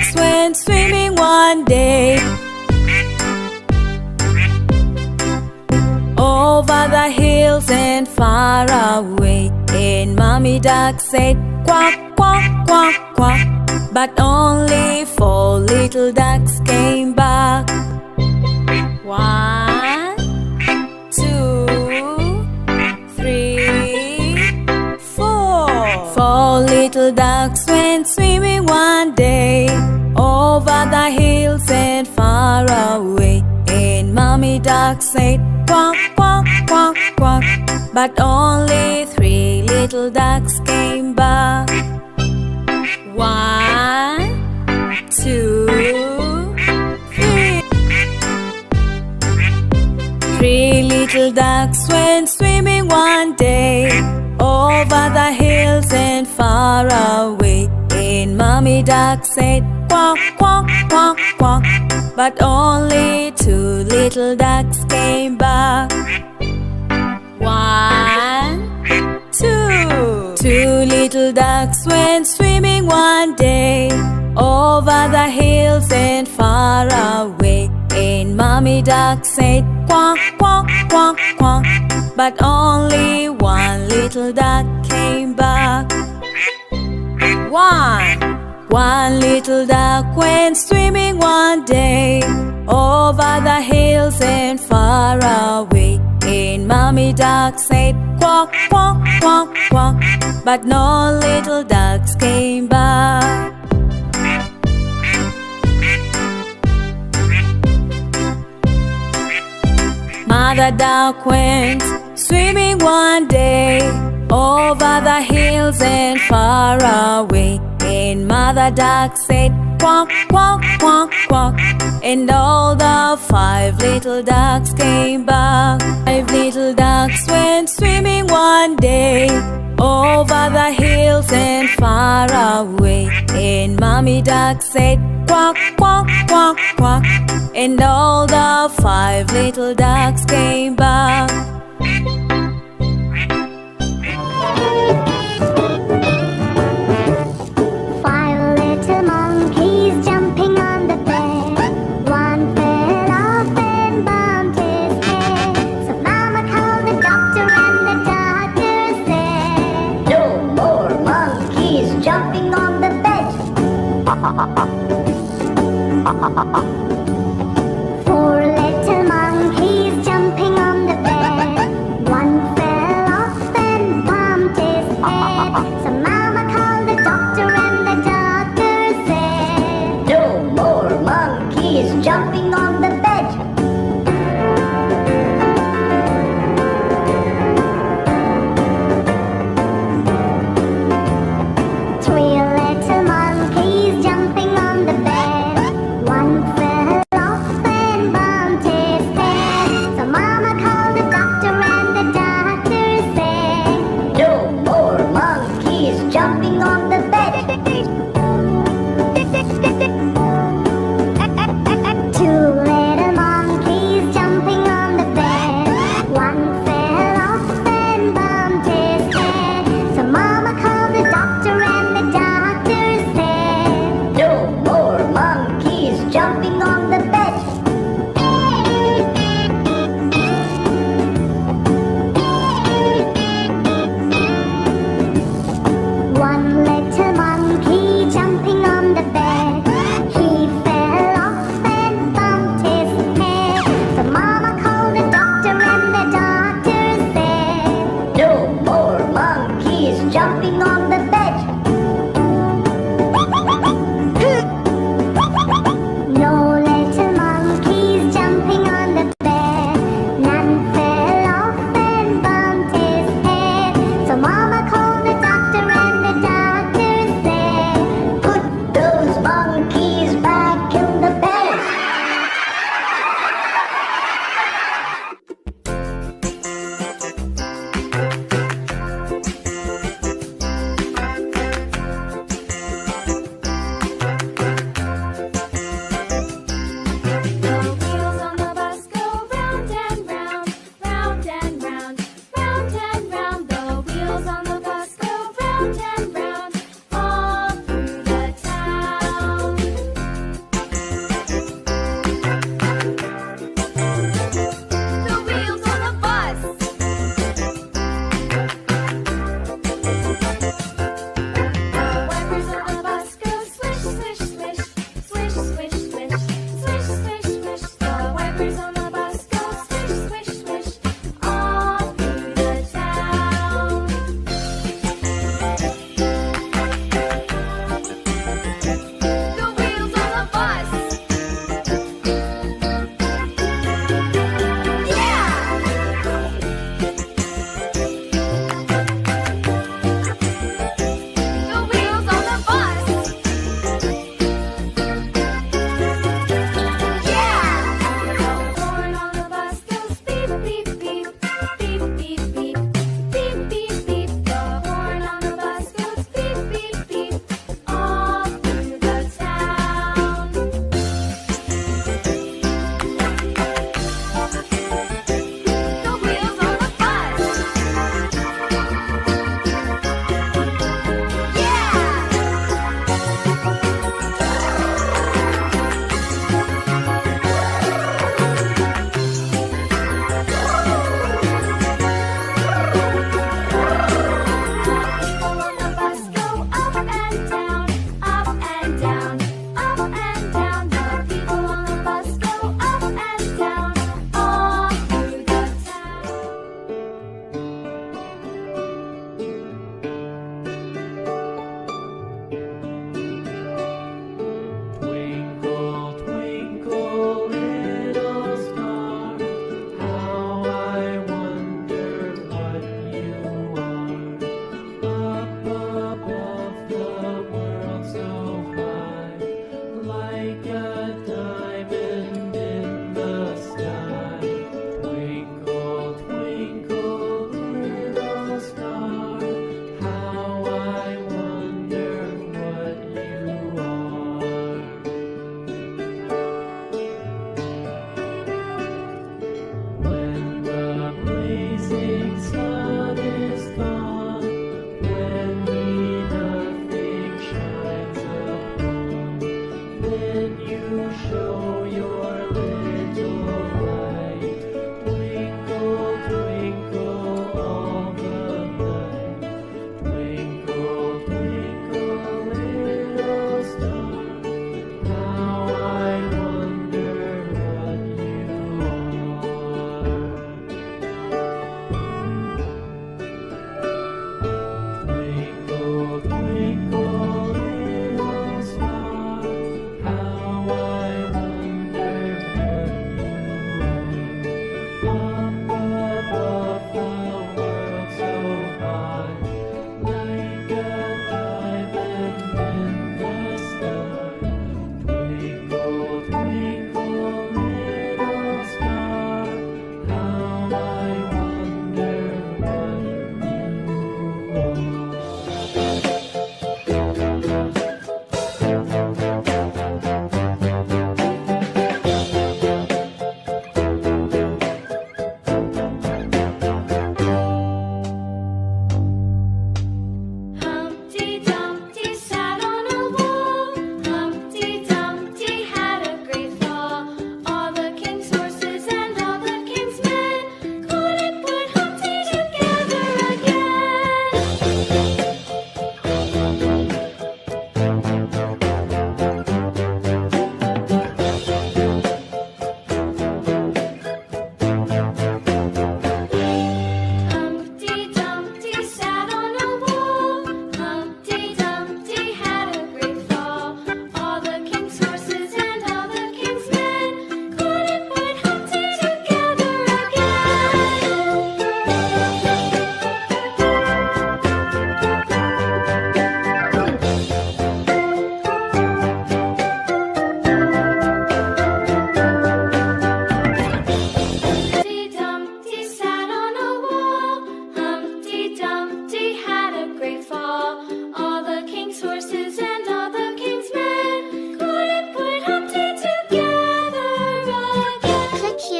ducks went swimming one day. Over the hills and far away, and Mommy Duck said quack, quack, quack, quack. But only 4 little ducks came back. 1, 2, 3, 4. 4 little ducks went swimming one day, over the hills and far away, and Mommy Duck said quack, quack, quack, quack. But only 3 little ducks came back. 1, 2, 3. 3 little ducks went swimming one day, over the hills and far away, and Mommy Duck said quack, quack, quack, quack. But only 2 little ducks came back. 1, 2. 2 little ducks went swimming one day, over the hills and far away, and Mommy Duck said quack, quack, quack, quack. But only 1 little duck came back. 1 little duck went swimming one day, over the hills and far away, and Mommy Duck said quack, quack, quack, quack. But no little ducks came back. Mother Duck went swimming one day, over the hills and far away, and Mother Duck said quack, quack, quack, quack. And all the 5 little ducks came back. 5 little ducks went swimming one day, over the hills and far away, and Mommy Duck said quack, quack, quack, quack. And all the 5 little ducks came back. Four little monkeys jumping on the bed. One fell off and bumped his head. So Mama called the doctor and the doctor said, no more monkeys jumping on the bed. Jumping on the bed. 2 little monkeys jumping on the bed. One fell off and bumped his head. So Mama called the doctor and the doctor said, no more monkeys jumping on the bed. One little monkey jumping on the bed. He fell off and bumped his head. So Mama called the doctor and the doctor said, no more monkeys jumping on the bed. No little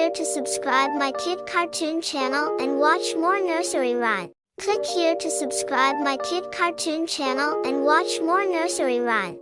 here to subscribe my kid cartoon channel and watch more nursery rhyme. Click here to subscribe my kid cartoon channel and watch more nursery rhyme.